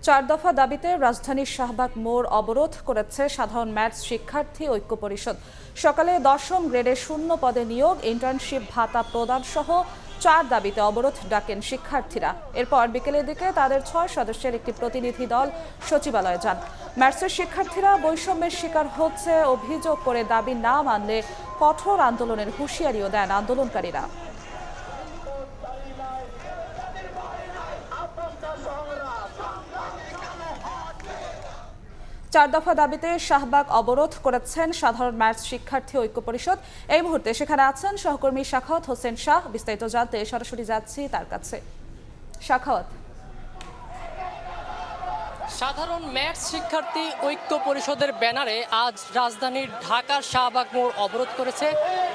চার দফা দাবিতে রাজধানীর শাহবাগ মোড় অবরোধ করেছে সাধারণ ম্যাথস শিক্ষার্থী ঐক্য পরিষদ। সকালে 10ম গ্রেডে শূন্য পদে নিয়োগ, ইন্টার্নশিপ ভাতা প্রদান সহ 4 দাবিতে অবরোধ ডাকেন শিক্ষার্থীরা। এরপর বিকেলের দিকে তাদের 6 সদস্যের একটি প্রতিনিধি দল সচিবালয়ে যান। ম্যাথসের শিক্ষার্থীরা বৈষম্যের শিকার হচ্ছে অভিযোগ করে দাবি না মানলে কঠোর আন্দোলনের হুঁশিয়ারিও দেন আন্দোলনকারীরা। চার দফা দাবিতে শাহবাগ অবরোধ করেছেন সাধারণ ম্যাথস শিক্ষার্থী ঐক্য পরিষদ। এই মুহূর্তে সেখানে আছেন সহকর্মী সাখাওয়াত হোসেন শাহ। বিস্তারিত জানতে সরাসরি যাচ্ছি তার কাছে। সাখাওয়াত, সাধারণ ম্যাথস শিক্ষার্থী ঐক্য পরিষদের ব্যানারে আজ রাজধানীর ঢাকার শাহবাগ মোড় অবরোধ করেছে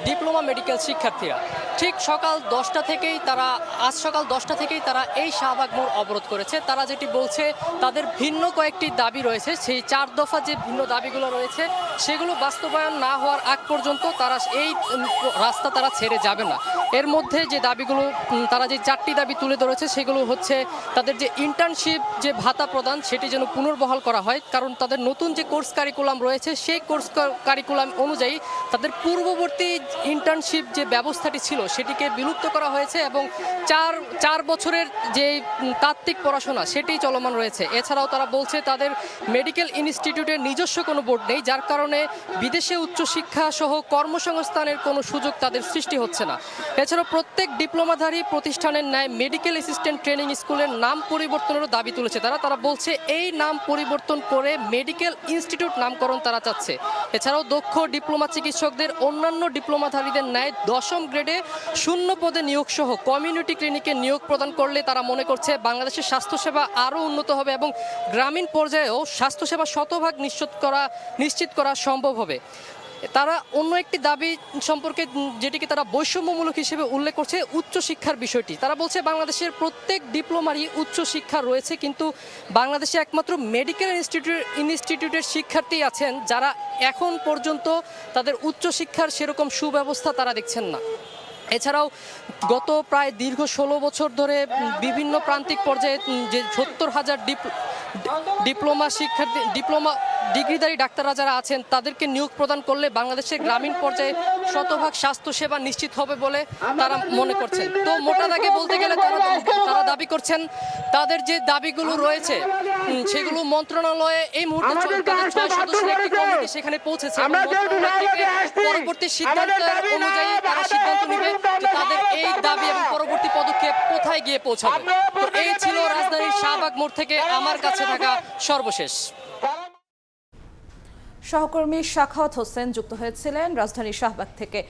ডিপ্লোমা মেডিকেল শিক্ষার্থীরা। ঠিক সকাল 10টা থেকেই তারা এই শাহবাগ মোড় অবরোধ করেছে। তারা যেটি বলছে, তাদের ভিন্ন কয়েকটি দাবি রয়েছে। সেই 4 দফা যে ভিন্ন দাবিগুলো রয়েছে সেগুলো বাস্তবায়ন না হওয়ার আগ পর্যন্ত তারা এই রাস্তা তারা ছেড়ে যাবে না। এর মধ্যে যে দাবিগুলো, তারা যে 4টি দাবি তুলে ধরেছে সেগুলো হচ্ছে তাদের যে ইন্টার্নশিপ যে ভাতা প্রদান সেটি যেন পুনর্বহাল করা হয়, কারণ তাদের নতুন যে কোর্স কারিকুলাম রয়েছে সেই কোর্স কারিকুলাম অনুযায়ী তাদের পূর্ববর্তী ইন্টার্নশিপ যে ব্যবস্থাটি ছিল সেটিকে বিলুপ্ত করা হয়েছে এবং চার বছরের যে তাত্ত্বিক পড়াশোনা সেটি চলমান রয়েছে। এছাড়াও তারা বলছে তাদের মেডিকেল ইনস্টিটিউটের নিজস্ব কোনো বোর্ড নেই, যার কারণে বিদেশে উচ্চশিক্ষা সহ কর্মসংস্থানের কোনো সুযোগ তাদের সৃষ্টি হচ্ছে না। এছাড়াও প্রত্যেক ডিপ্লোমাধারী প্রতিষ্ঠানের ন্যায় মেডিকেল অ্যাসিস্ট্যান্ট ট্রেনিং স্কুলের নাম পরিবর্তনেরও দাবি তুলেছে তারা বলছে এই নাম পরিবর্তন করে মেডিকেল ইনস্টিটিউট নামকরণ তারা চাচ্ছে। এছাড়াও দক্ষ ডিপ্লোমা চিকিৎসকদের অন্যান্য ডিপ্লোমাধারীদের ন্যায় 10ম গ্রেডে শূন্য পদে নিয়োগ সহ কমিউনিটি ক্লিনিকে নিয়োগ প্রদান করলে তারা মনে করছে বাংলাদেশের স্বাস্থ্যসেবা আরও উন্নত হবে এবং গ্রামীণ পর্যায়েও স্বাস্থ্যসেবা শতভাগ নিশ্চিত করা সম্ভব হবে। তারা অন্য একটি দাবি সম্পর্কে যেটিকে তারা বৈষম্যমূলক হিসেবে উল্লেখ করছে উচ্চশিক্ষার বিষয়টি। তারা বলছে বাংলাদেশের প্রত্যেক ডিপ্লোমারই উচ্চশিক্ষা রয়েছে, কিন্তু বাংলাদেশে একমাত্র মেডিকেল ইনস্টিটিউটের শিক্ষার্থী আছেন যারা এখন পর্যন্ত তাদের উচ্চশিক্ষার সেরকম সুব্যবস্থা তারা দেখছেন না। এছাড়াও গত প্রায় দীর্ঘ 16 বছর ধরে বিভিন্ন প্রান্তিক পর্যায়ে যে 70,000 ডিপ্লোমা ডিগ্রিধারী ডাক্তাররা যারা আছেন তাদেরকে নিয়োগ প্রদান করলে বাংলাদেশের গ্রামীণ পর্যায়ে শতভাগ স্বাস্থ্যসেবা নিশ্চিত হবে বলে তারা মনে করছেন। তো মোটা দাগে বলতে গেলে তারা দাবি করছেন তাদের যে দাবিগুলো রয়েছে সেগুলো মন্ত্রণালয়ে এই মুহূর্তে 6 সদস্যের একটি কমিটি সেখানে পৌঁছেছে। পরবর্তী সিদ্ধান্ত অনুযায়ী তারা সিদ্ধান্ত নেবে যে তাদের এই দাবি এবং পরবর্তী পদক্ষেপ কোথায় গিয়ে পৌঁছাবে। তো এই ছিল রাজধানীর শাহবাগ মোড় থেকে আমার কাছে থাকা সর্বশেষ। সহকর্মী সাখাওয়াত হোসেন যুক্ত হয়েছিলেন রাজধানীর শাহবাগ থেকে।